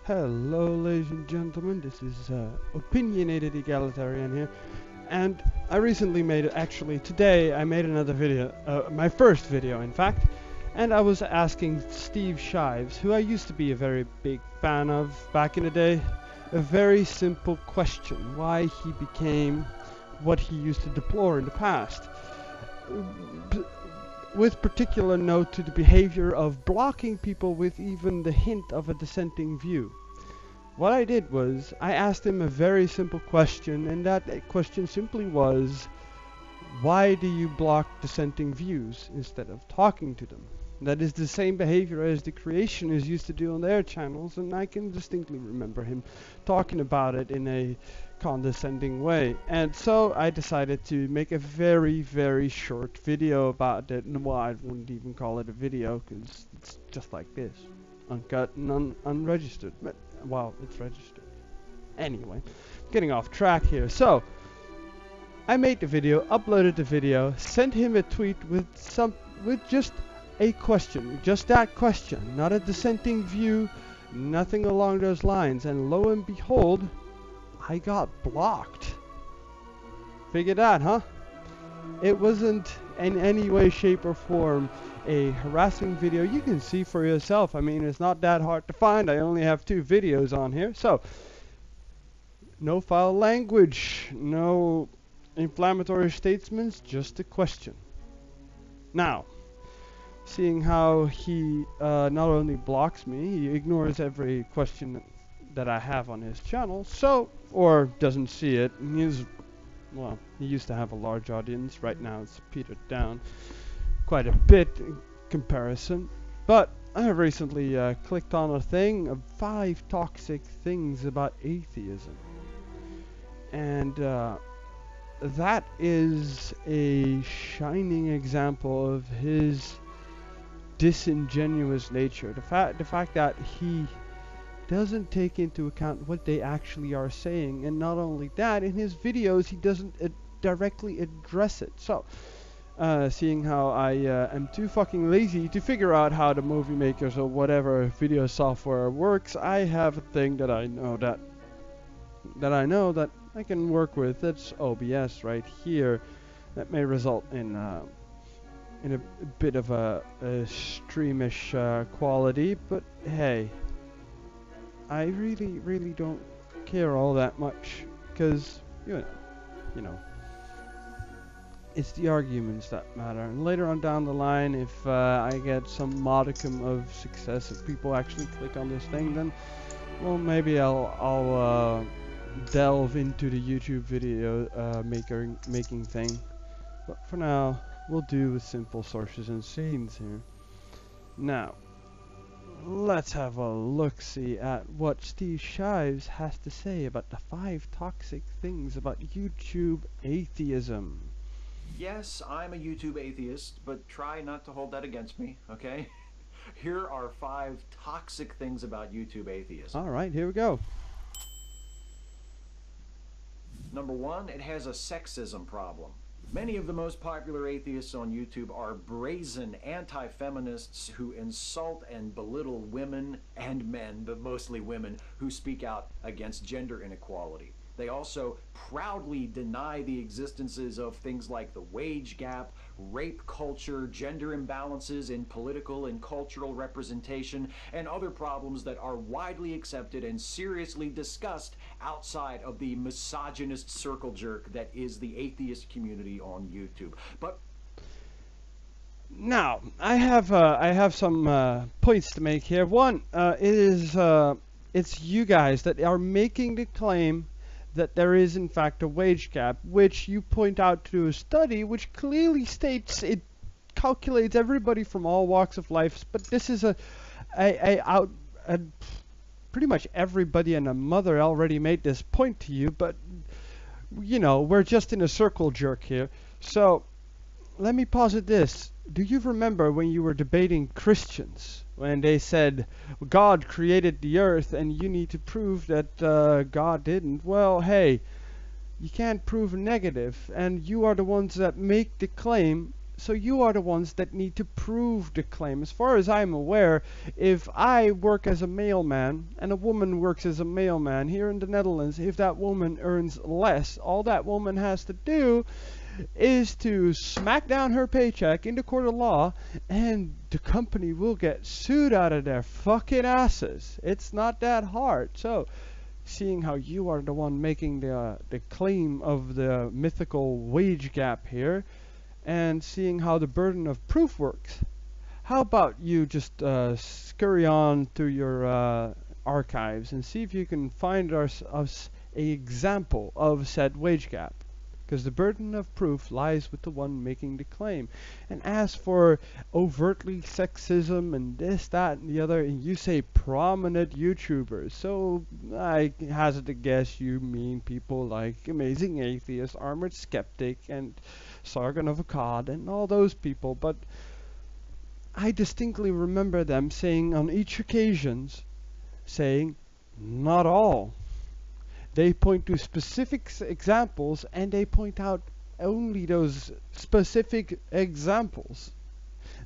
Hello, ladies and gentlemen. This is opinionated egalitarian here, and I recently today I made another video, my first video, in fact, and I was asking Steve Shives, who I used to be a very big fan of back in the day, a very simple question: why he became what he used to deplore in the past. With particular note to the behavior of blocking people with even the hint of a dissenting view. What I did was, I asked him a very simple question, and that question simply was, why do you block dissenting views instead of talking to them? That is the same behavior as the creationists used to do on their channels, and I can distinctly remember him talking about it in a condescending way. And so I decided to make a very, very short video about it, and well, I wouldn't even call it a video, because it's just like this. Uncut and unregistered. But, well, it's registered. Anyway, getting off track here. So, I made the video, uploaded the video, sent him a tweet with just a question, just that question, not a dissenting view, nothing along those lines, and lo and behold, I got blocked. Figure that, huh? It wasn't in any way, shape, or form a harassing video. You can see for yourself. I mean, it's not that hard to find. I only have 2 videos on here. So, no foul language, no inflammatory statements, just a question. Now, seeing how he not only blocks me, he ignores every question that I have on his channel, or doesn't see it. Well, he used to have a large audience. Right now it's petered down quite a bit in comparison. But I have recently clicked on a thing of 5 toxic things about atheism. And that is a shining example of his disingenuous nature. The fact that he doesn't take into account what they actually are saying, and not only that, in his videos he doesn't directly address it. So, seeing how I am too fucking lazy to figure out how the movie makers or whatever video software works, I have a thing that I know that I can work with. That's OBS right here. That may result in a bit of a streamish quality, but hey, I really don't care all that much, because you know, it's the arguments that matter. And later on down the line, if I get some modicum of success, if people actually click on this thing, then well, maybe I'll delve into the YouTube video making thing. But for now, we'll do with simple sources and scenes here. Now, let's have a look-see at what Steve Shives has to say about the 5 toxic things about YouTube atheism. Yes, I'm a YouTube atheist, but try not to hold that against me, okay? Here are 5 toxic things about YouTube atheism. Alright, here we go. Number 1, it has a sexism problem. Many of the most popular atheists on YouTube are brazen anti-feminists who insult and belittle women and men, but mostly women, who speak out against gender inequality. They also proudly deny the existences of things like the wage gap, rape culture, gender imbalances in political and cultural representation, and other problems that are widely accepted and seriously discussed outside of the misogynist circle jerk that is the atheist community on YouTube. But now, I have some points to make here. One, it's you guys that are making the claim that there is in fact a wage gap, which you point out to a study which clearly states it calculates everybody from all walks of life. But this is pretty much everybody and a mother already made this point to you, but you know, we're just in a circle jerk here. So let me posit this. Do you remember when you were debating Christians, when they said God created the earth and you need to prove that God didn't? Well, hey, you can't prove a negative, and you are the ones that make the claim So you are the ones that need to prove the claim. As far as I'm aware, if I work as a mailman and a woman works as a mailman here in the Netherlands, if that woman earns less, all that woman has to do is to smack down her paycheck in the court of law, and the company will get sued out of their fucking asses. It's not that hard. So, seeing how you are the one making the claim of the mythical wage gap here, and seeing how the burden of proof works, how about you just scurry on through your archives and see if you can find us a example of said wage gap? Because the burden of proof lies with the one making the claim. And as for overtly sexism and this, that, and the other, and you say prominent YouTubers, so I hazard to guess you mean people like Amazing Atheist, Armored Skeptic, and Sargon of Akkad, and all those people. But I distinctly remember them saying on each occasions, saying, not all. They point to specific examples, and they point out only those specific examples.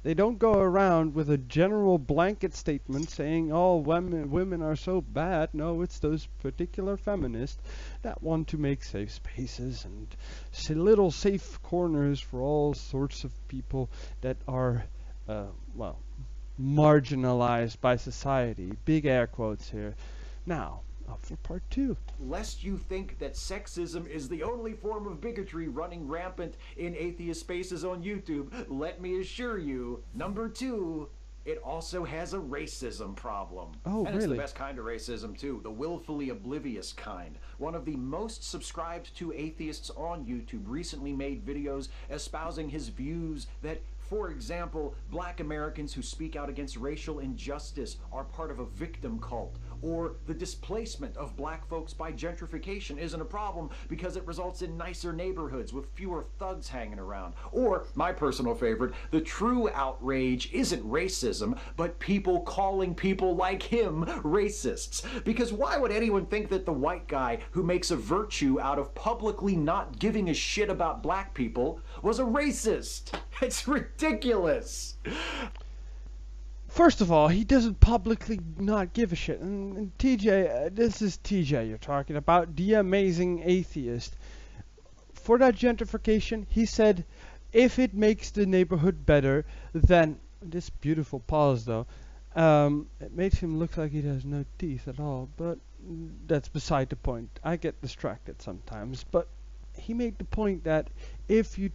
They don't go around with a general blanket statement saying all women are so bad. No, it's those particular feminists that want to make safe spaces and little safe corners for all sorts of people that are, well, marginalized by society. Big air quotes here. Now, up for part 2. Lest you think that sexism is the only form of bigotry running rampant in atheist spaces on YouTube, let me assure you, number 2, it also has a racism problem. Oh, and really? It's the best kind of racism, too. The willfully oblivious kind. One of the most subscribed to atheists on YouTube recently made videos espousing his views that, for example, black Americans who speak out against racial injustice are part of a victim cult, or the displacement of black folks by gentrification isn't a problem because it results in nicer neighborhoods with fewer thugs hanging around. Or, my personal favorite, the true outrage isn't racism, but people calling people like him racists. Because why would anyone think that the white guy who makes a virtue out of publicly not giving a shit about black people was a racist? It's ridiculous. First of all, he doesn't publicly not give a shit. And TJ, this is TJ you're talking about, the amazing atheist. For that gentrification, he said, if it makes the neighborhood better, then, this beautiful pause though, it makes him look like he has no teeth at all, but that's beside the point. I get distracted sometimes, but he made the point that if you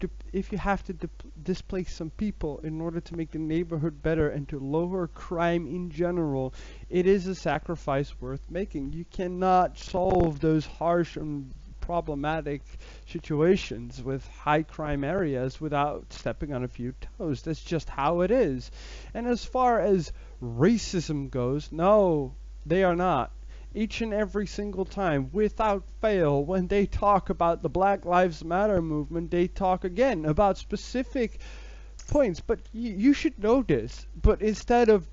have to displace some people in order to make the neighborhood better and to lower crime in general, it is a sacrifice worth making. You cannot solve those harsh and problematic situations with high crime areas without stepping on a few toes. That's just how it is. And as far as racism goes, no, they are not. Each and every single time, without fail, when they talk about the Black Lives Matter movement, they talk again about specific points. But you should know this. But instead of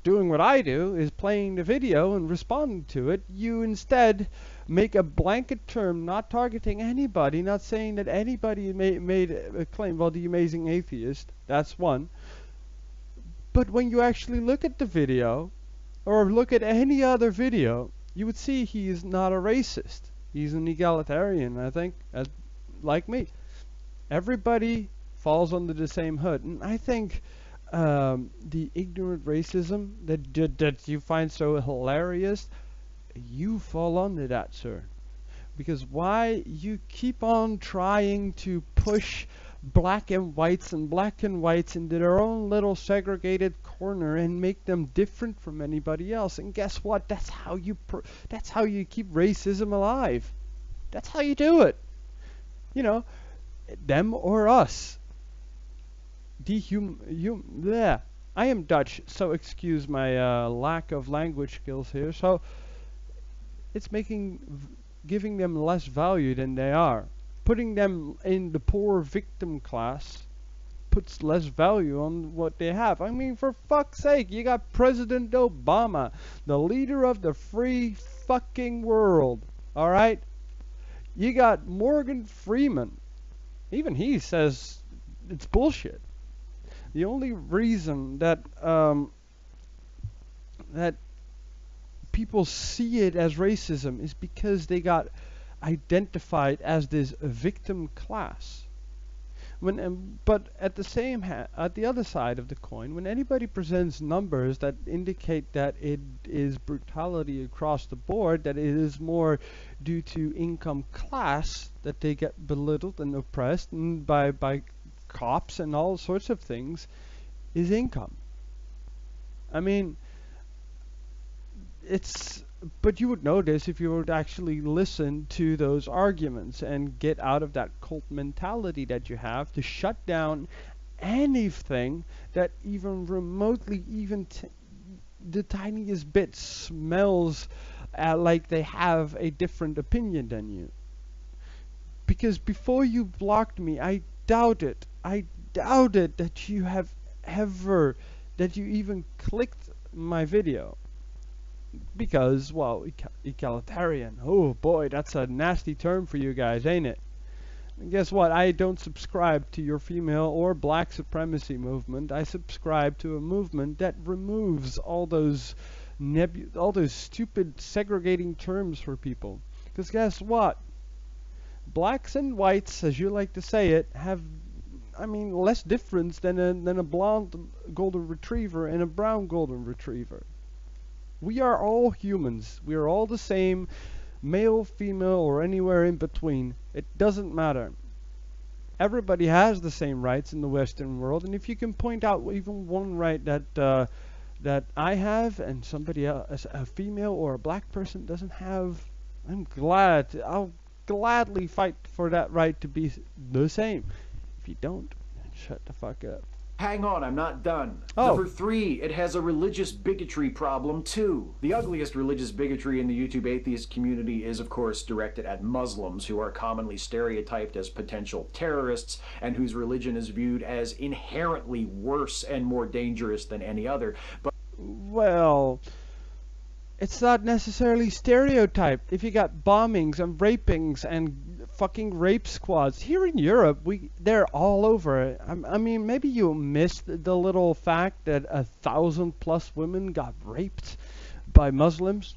doing what I do, is playing the video and responding to it, you instead make a blanket term, not targeting anybody, not saying that anybody made a claim. Well, the amazing atheist, that's one. But when you actually look at the video, or look at any other video, you would see he is not a racist. He's an egalitarian, I think, like me. Everybody falls under the same hood. And I think the ignorant racism that you find so hilarious, you fall under that, sir. Because why you keep on trying to push black and whites into their own little segregated corner and make them different from anybody else. And guess what? That's how you keep racism alive. That's how you do it. You know, them or us. Bleh. I am Dutch, so excuse my lack of language skills here. So it's giving them less value than they are. Putting them in the poor victim class puts less value on what they have. I mean, for fuck's sake, you got President Obama, the leader of the free fucking world, alright? You got Morgan Freeman. Even he says it's bullshit. The only reason that that people see it as racism is because they got identified as this victim class. But at at the other side of the coin, when anybody presents numbers that indicate that it is brutality across the board, that it is more due to income class that they get belittled and oppressed and by cops and all sorts of things, is income. I mean, but you would notice if you would actually listen to those arguments and get out of that cult mentality that you have to shut down anything that even remotely, even the tiniest bit smells like they have a different opinion than you. Because before you blocked me, I doubted that you have ever, that you even clicked my video. Because, well, egalitarian, oh boy, that's a nasty term for you guys, ain't it? And guess what? I don't subscribe to your female or black supremacy movement. I subscribe to a movement that removes all those stupid segregating terms for people. Because guess what? Blacks and whites, as you like to say it, have, I mean, less difference than a blonde golden retriever and a brown golden retriever. We are all humans. We are all the same, male, female, or anywhere in between. It doesn't matter. Everybody has the same rights in the Western world, and if you can point out even one right that I have and somebody else, a female or a black person doesn't have, I'll gladly fight for that right to be the same. If you don't, shut the fuck up. Hang on, I'm not done. Oh. Number 3, it has a religious bigotry problem too. The ugliest religious bigotry in the YouTube atheist community is, of course, directed at Muslims, who are commonly stereotyped as potential terrorists and whose religion is viewed as inherently worse and more dangerous than any other. But well, it's not necessarily stereotyped. If you got bombings and rapings and fucking rape squads here in Europe, they're all over. I mean, maybe you missed the little fact that 1,000+ women got raped by Muslims.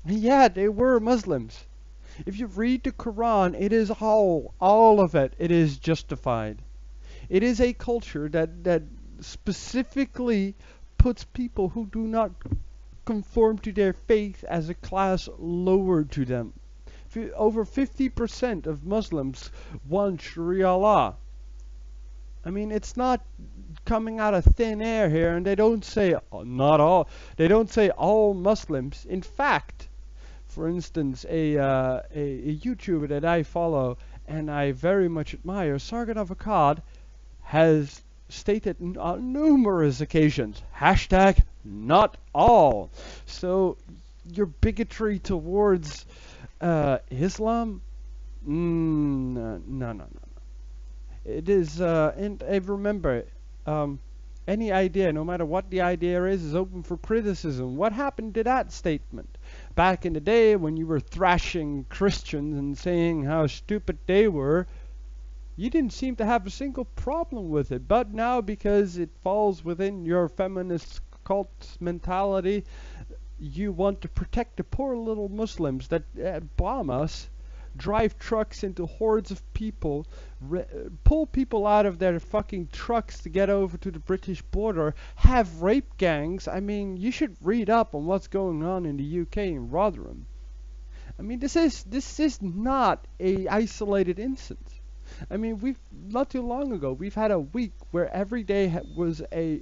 Yeah, they were Muslims. If you read the Quran, it is all of it. It is justified. It is a culture that specifically puts people who do not conform to their faith as a class lower to them. Over 50% of Muslims want Sharia law. I mean, it's not coming out of thin air here, and they don't say not all. They don't say all Muslims. In fact, for instance, a YouTuber that I follow and I very much admire, Sargon of Akkad, has stated on numerous occasions, #not all. So your bigotry towards Islam? No. It is, and remember, any idea, no matter what the idea is open for criticism. What happened to that statement? Back in the day when you were thrashing Christians and saying how stupid they were, you didn't seem to have a single problem with it. But now, because it falls within your feminist cult mentality, you want to protect the poor little Muslims that bomb us, drive trucks into hordes of people, pull people out of their fucking trucks to get over to the British border, have rape gangs. I mean, you should read up on what's going on in the UK in Rotherham. I mean, this is not a isolated instance. I mean, we've not too long ago we've had a week where every day was a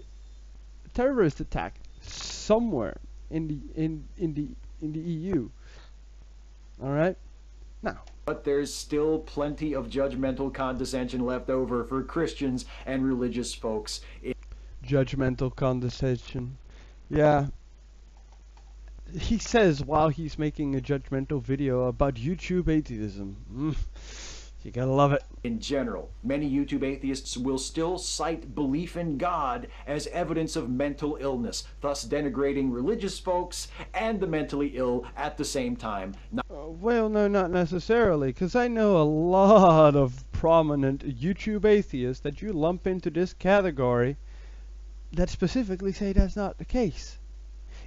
terrorist attack somewhere in the EU. All right, now. But there's still plenty of judgmental condescension left over for Christians and religious folks. Judgmental condescension. Yeah. He says while he's making a judgmental video about YouTube atheism. You gotta love it. In general, many YouTube atheists will still cite belief in God as evidence of mental illness, thus denigrating religious folks and the mentally ill at the same time. Well, no, not necessarily, because I know a lot of prominent YouTube atheists that you lump into this category that specifically say that's not the case.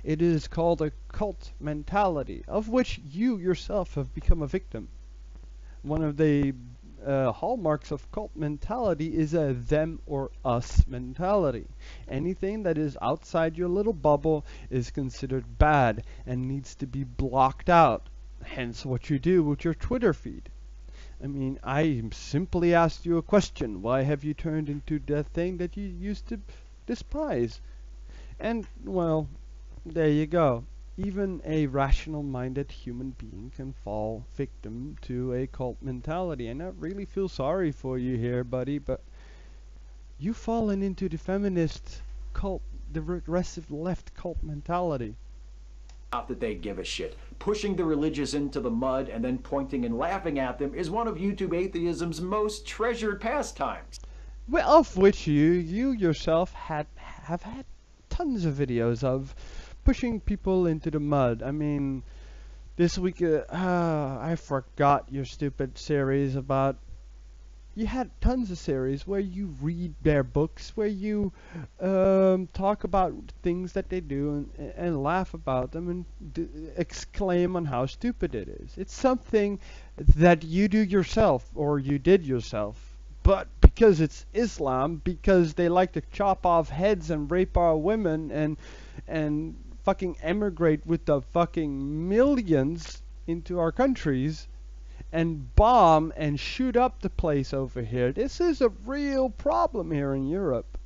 It is called a cult mentality, of which you yourself have become a victim. One of the hallmarks of cult mentality is a them or us mentality. Anything that is outside your little bubble is considered bad and needs to be blocked out. Hence what you do with your Twitter feed. I mean, I simply asked you a question. Why have you turned into that thing that you used to despise? And, well, there you go. Even a rational-minded human being can fall victim to a cult mentality. And I really feel sorry for you here, buddy, but you've fallen into the feminist cult, the regressive left cult mentality. Not that they give a shit. Pushing the religious into the mud and then pointing and laughing at them is one of YouTube atheism's most treasured pastimes. Well, of which you yourself have had tons of videos of. Pushing people into the mud. I mean, this week, I forgot your stupid series about. You had tons of series where you read their books, where you talk about things that they do and laugh about them and exclaim on how stupid it is. It's something that you do yourself or you did yourself. But because it's Islam, because they like to chop off heads and rape our women and fucking emigrate with the fucking millions into our countries and bomb and shoot up the place over here. This is a real problem here in Europe.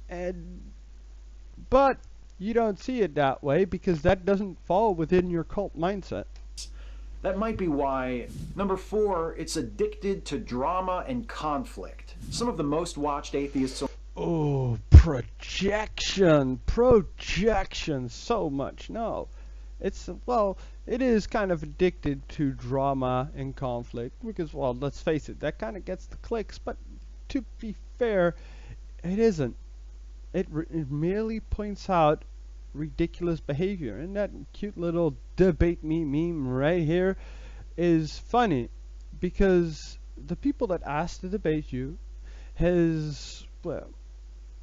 But you don't see it that way because that doesn't fall within your cult mindset. That might be why. Number 4, it's addicted to drama and conflict. Some of the most watched atheists. Oh, projection so much. No, it is kind of addicted to drama and conflict because, well, let's face it, that kind of gets the clicks, but to be fair, it isn't. It merely points out ridiculous behavior, and that cute little debate me meme right here is funny because the people that asked to debate you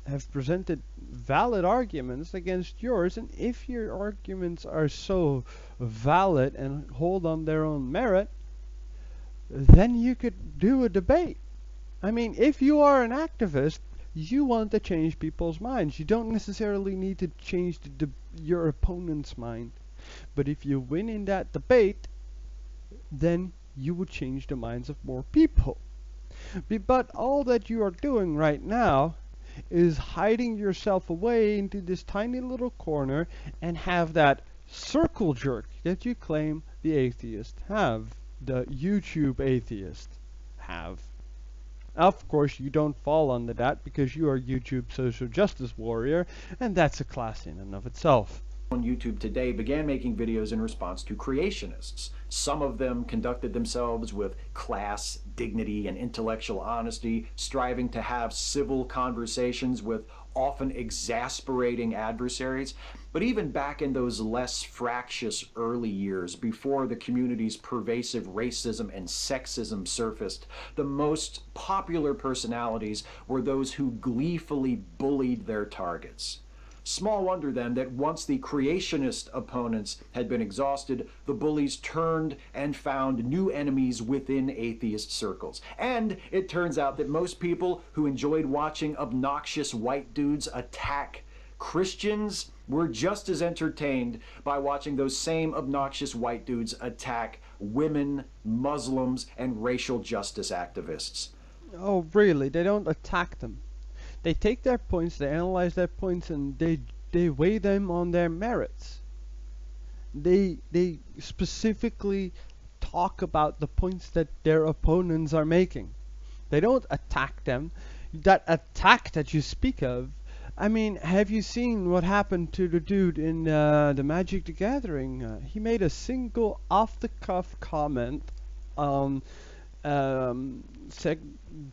have presented valid arguments against yours, and if your arguments are so valid and hold on their own merit, then you could do a debate. I mean, if you are an activist, you want to change people's minds. You don't necessarily need to change your opponent's mind. But if you win in that debate, then you would change the minds of more people. But all that you are doing right now is hiding yourself away into this tiny little corner and have that circle jerk that you claim the atheists have, the YouTube atheists have. Of course, you don't fall under that because you are YouTube social justice warrior, and that's a class in and of itself. On YouTube today began making videos in response to creationists. Some of them conducted themselves with class, dignity, and intellectual honesty, striving to have civil conversations with often exasperating adversaries. But even back in those less fractious early years, before the community's pervasive racism and sexism surfaced, the most popular personalities were those who gleefully bullied their targets. Small wonder then that once the creationist opponents had been exhausted, the bullies turned and found new enemies within atheist circles. And it turns out that most people who enjoyed watching obnoxious white dudes attack Christians were just as entertained by watching those same obnoxious white dudes attack women, Muslims, and racial justice activists. Oh, really? They don't attack them. They take their points, they analyze their points, and they weigh them on their merits. They specifically talk about the points that their opponents are making. They don't attack them. That attack that you speak of, I mean, have you seen what happened to the dude in the Magic the Gathering? He made a single off-the-cuff comment on um,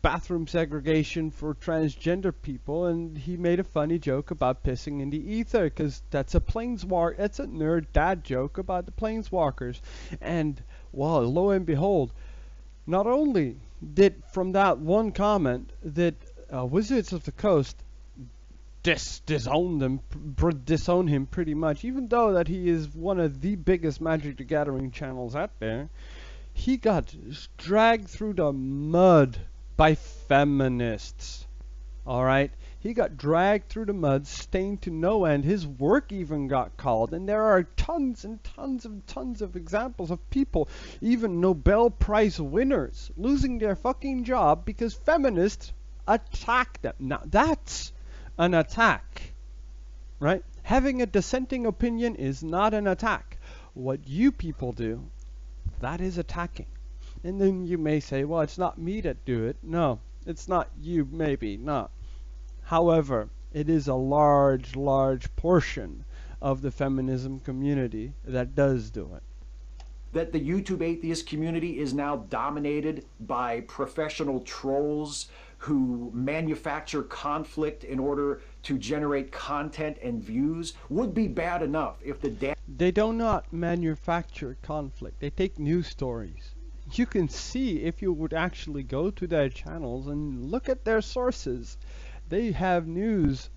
bathroom segregation for transgender people, and he made a funny joke about pissing in the ether, because that's a it's a nerd dad joke about the planeswalkers. And well, lo and behold, not only did from that one comment that Wizards of the Coast disown him pretty much, even though that he is one of the biggest Magic the Gathering channels out there. He got dragged through the mud by feminists. Alright? He got dragged through the mud, stained to no end. His work even got called. And there are tons and tons of examples of people, even Nobel Prize winners, losing their fucking job because feminists attacked them. Now, that's an attack. Right? Having a dissenting opinion is not an attack. What you people do, that is attacking. And then you may say, well, it's not me that do it. No, it's not you, maybe not. However, it is a large portion of the feminism community that does do it. That the YouTube atheist community is now dominated by professional trolls who manufacture conflict in order to generate content and views would be bad enough if the They do not manufacture conflict. They take news stories. You can see, if you would actually go to their channels and look at their sources, they have news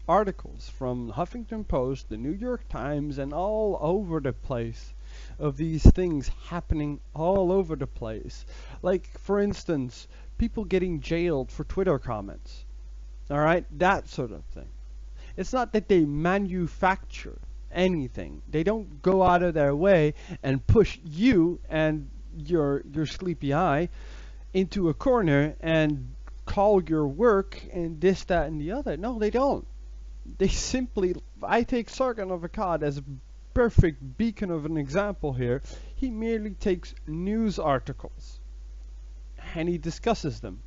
articles from Huffington Post, the New York Times, and all over the place of these things happening all over the place. Like, for instance, people getting jailed for Twitter comments. Alright? That sort of thing. It's not that they manufacture anything. They don't go out of their way and push you and your sleepy eye into a corner and call your work and this, that, and the other. No, they don't. They simply, I take Sargon of Akkad as a perfect beacon of an example here. He merely takes news articles and he discusses them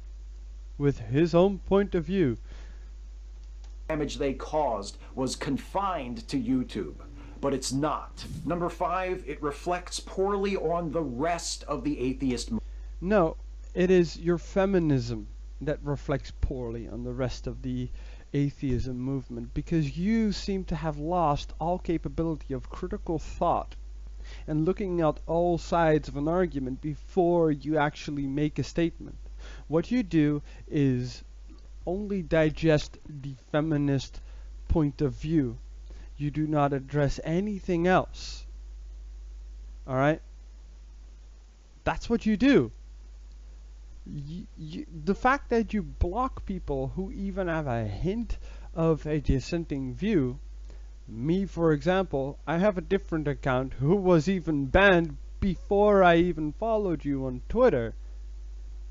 with his own point of view. Damage they caused was confined to YouTube, but it's not. Number 5, it reflects poorly on the rest of the atheist movement. No, it is your feminism that reflects poorly on the rest of the atheism movement, because you seem to have lost all capability of critical thought and looking at all sides of an argument before you actually make a statement. What you do is only digest the feminist point of view. You do not address anything else. Alright? That's what you do. The fact that you block people who even have a hint of a dissenting view. Me, for example, I have a different account who was even banned before I even followed you on Twitter.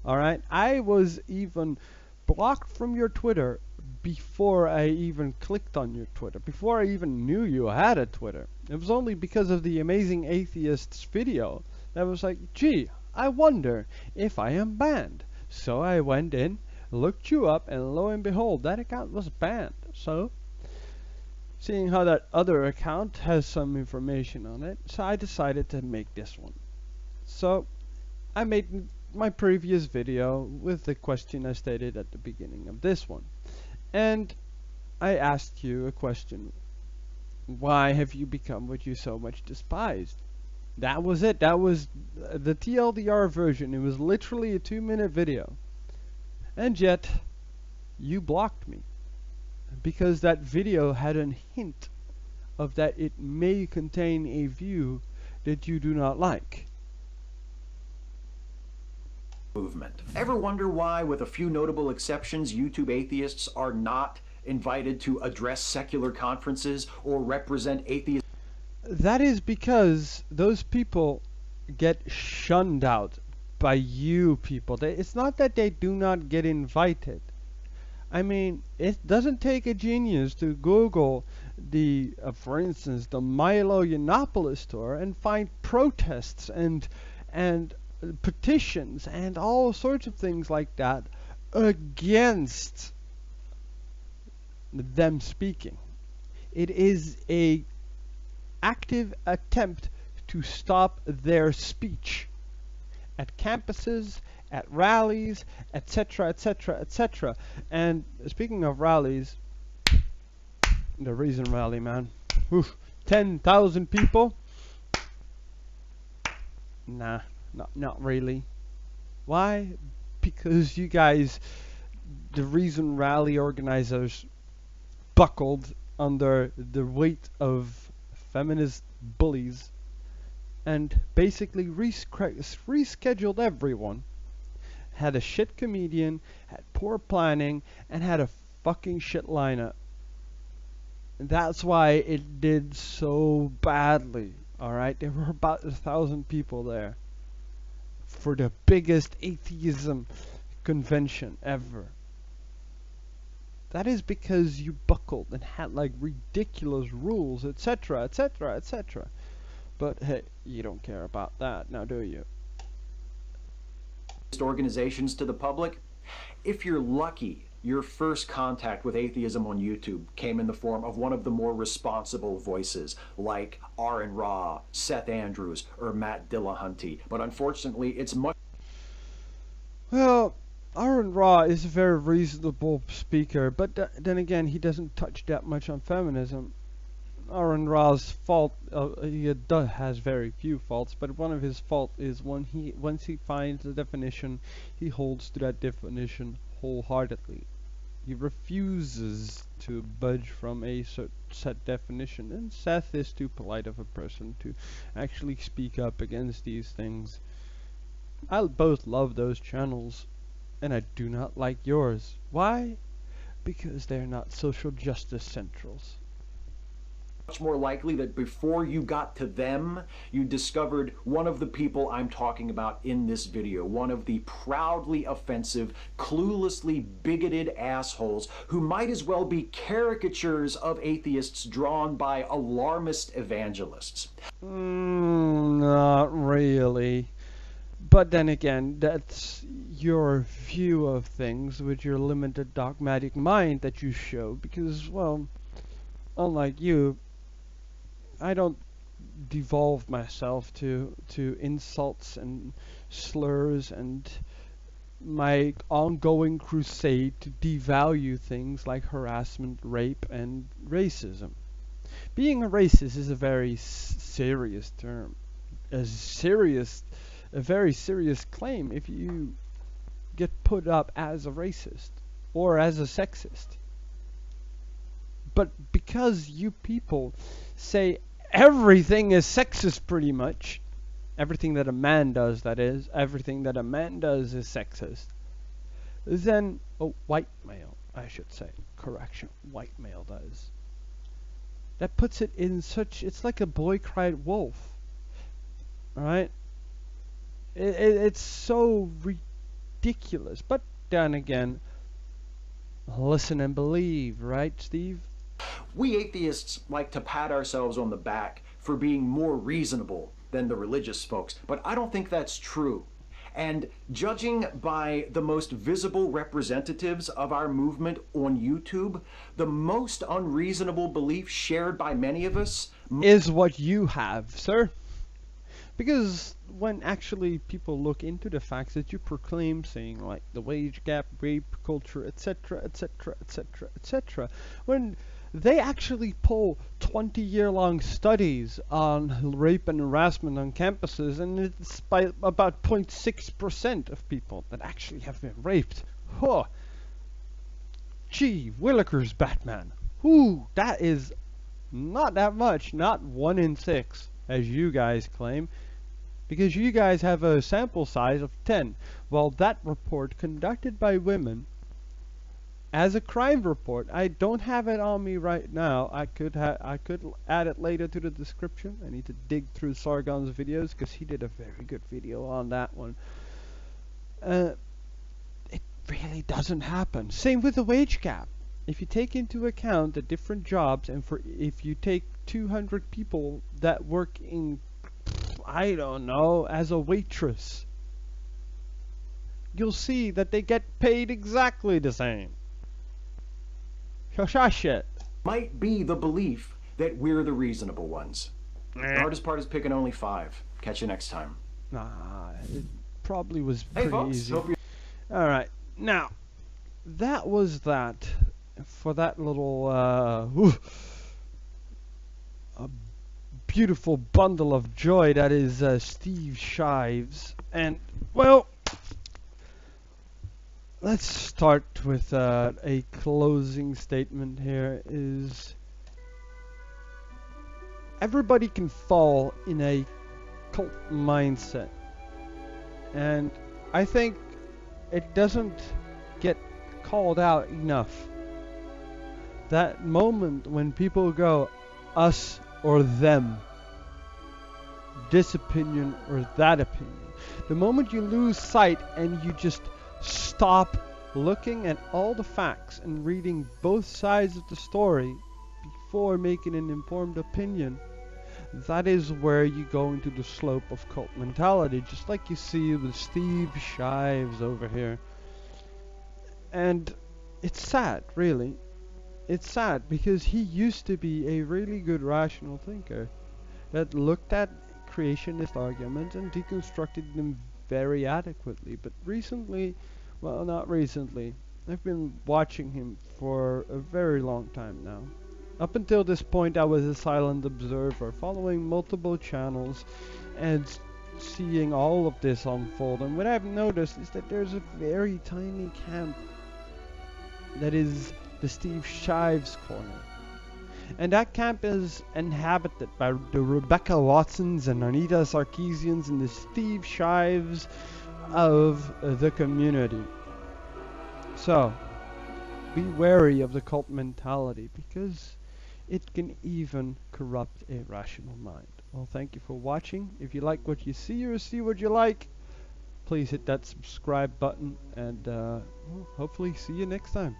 Alright? I was even blocked from your Twitter before I even clicked on your Twitter, before I even knew you had a Twitter. It was only because of the Amazing Atheists video that I was like, gee, I wonder if I am banned. So I went in, looked you up, and lo and behold, that account was banned. So, seeing how that other account has some information on it, so I decided to make this one. So, I made my previous video with the question I stated at the beginning of this one. And I asked you a question. Why have you become what you so much despised? That was it. That was the TLDR version. It was literally a 2-minute video. And yet, you blocked me. Because that video had a hint of that it may contain a view that you do not like. Movement. Ever wonder why, with a few notable exceptions, YouTube atheists are not invited to address secular conferences or represent atheists? That is because those people get shunned out by you people. It's not that they do not get invited. I mean, it doesn't take a genius to Google the, for instance, the Milo Yiannopoulos tour and find protests and petitions and all sorts of things like that against them speaking. It is a active attempt to stop their speech. at campuses, at rallies, etc., etc., etc. And speaking of rallies, the Reason Rally, man. Oof, 10,000 people? Nah, not really. Why? Because you guys, the Reason Rally organizers, buckled under the weight of feminist bullies and basically rescheduled everyone. Had a shit comedian, had poor planning, and had a fucking shit lineup. And that's why it did so badly. Alright? There were about 1,000 people there for the biggest atheism convention ever. That is because you buckled and had like ridiculous rules, etc., etc., etc. But hey, you don't care about that, now do you? Organizations to the public. If you're lucky, your first contact with atheism on YouTube came in the form of one of the more responsible voices like Aaron Ra, Seth Andrews, or Matt Dillahunty. But unfortunately, it's much... Well, Aaron Ra is a very reasonable speaker, but then again, he doesn't touch that much on feminism. Aaron Ra's fault, he has very few faults, but one of his faults is once he finds a definition, he holds to that definition wholeheartedly. He refuses to budge from a set definition, and Seth is too polite of a person to actually speak up against these things. I both love those channels, and I do not like yours. Why? Because they're not social justice centrals. Much more likely that before you got to them, you discovered one of the people I'm talking about in this video, one of the proudly offensive, cluelessly bigoted assholes who might as well be caricatures of atheists drawn by alarmist evangelists. Not really. But then again, that's your view of things with your limited dogmatic mind that you show, because, well, unlike you, I don't devolve myself to insults and slurs and my ongoing crusade to devalue things like harassment, rape, and racism. Being a racist is a very serious term. A very serious claim if you get put up as a racist or as a sexist. But because you people say everything is sexist pretty much, everything that a man does, that is, everything that a man does is sexist, then, white male, I should say, correction, white male does. That puts it in such, it's like a boy cried wolf, alright? It's so ridiculous, but then again, listen and believe, right, Steve? We atheists like to pat ourselves on the back for being more reasonable than the religious folks, but I don't think that's true. And judging by the most visible representatives of our movement on YouTube, the most unreasonable belief shared by many of us is what you have, sir. Because when actually people look into the facts that you proclaim, saying like the wage gap, rape culture, etc., etc., etc., etc., when they actually pull 20-year-long studies on rape and harassment on campuses, and it's by about 0.6% of people that actually have been raped. Huh. Gee, Willikers, Batman. Ooh, that is not that much, not 1 in 6, as you guys claim, because you guys have a sample size of 10. Well, that report conducted by women as a crime report, I don't have it on me right now. I could add it later to the description. I need to dig through Sargon's videos because he did a very good video on that one. It really doesn't happen. Same with the wage gap. If you take into account the different jobs, and if you take 200 people that work in, I don't know, as a waitress, you'll see that they get paid exactly the same. Shit. Might be the belief that we're the reasonable ones. The hardest part is picking only 5. Catch you next time. Nah, probably was Hey pretty folks, easy. hope you Alright, now, that was that for that little a beautiful bundle of joy that is Steve Shives. And, well, let's start with a closing statement here is everybody can fall in a cult mindset. And I think it doesn't get called out enough. That moment when people go, us or them, this opinion or that opinion. The moment you lose sight and you just stop looking at all the facts and reading both sides of the story before making an informed opinion, that is where you go into the slope of cult mentality, just like you see with Steve Shives over here. And it's sad, really. It's sad because he used to be a really good rational thinker that looked at creationist arguments and deconstructed them very adequately. But recently, well, not recently, I've been watching him for a very long time now. Up until this point, I was a silent observer, following multiple channels and seeing all of this unfold. And what I've noticed is that there's a very tiny camp that is the Steve Shives corner. And that camp is inhabited by the Rebecca Watsons and Anita Sarkeesians and the Steve Shives of the community. So, be wary of the cult mentality because it can even corrupt a rational mind. Well, thank you for watching. If you like what you see or see what you like, please hit that subscribe button and we'll hopefully see you next time.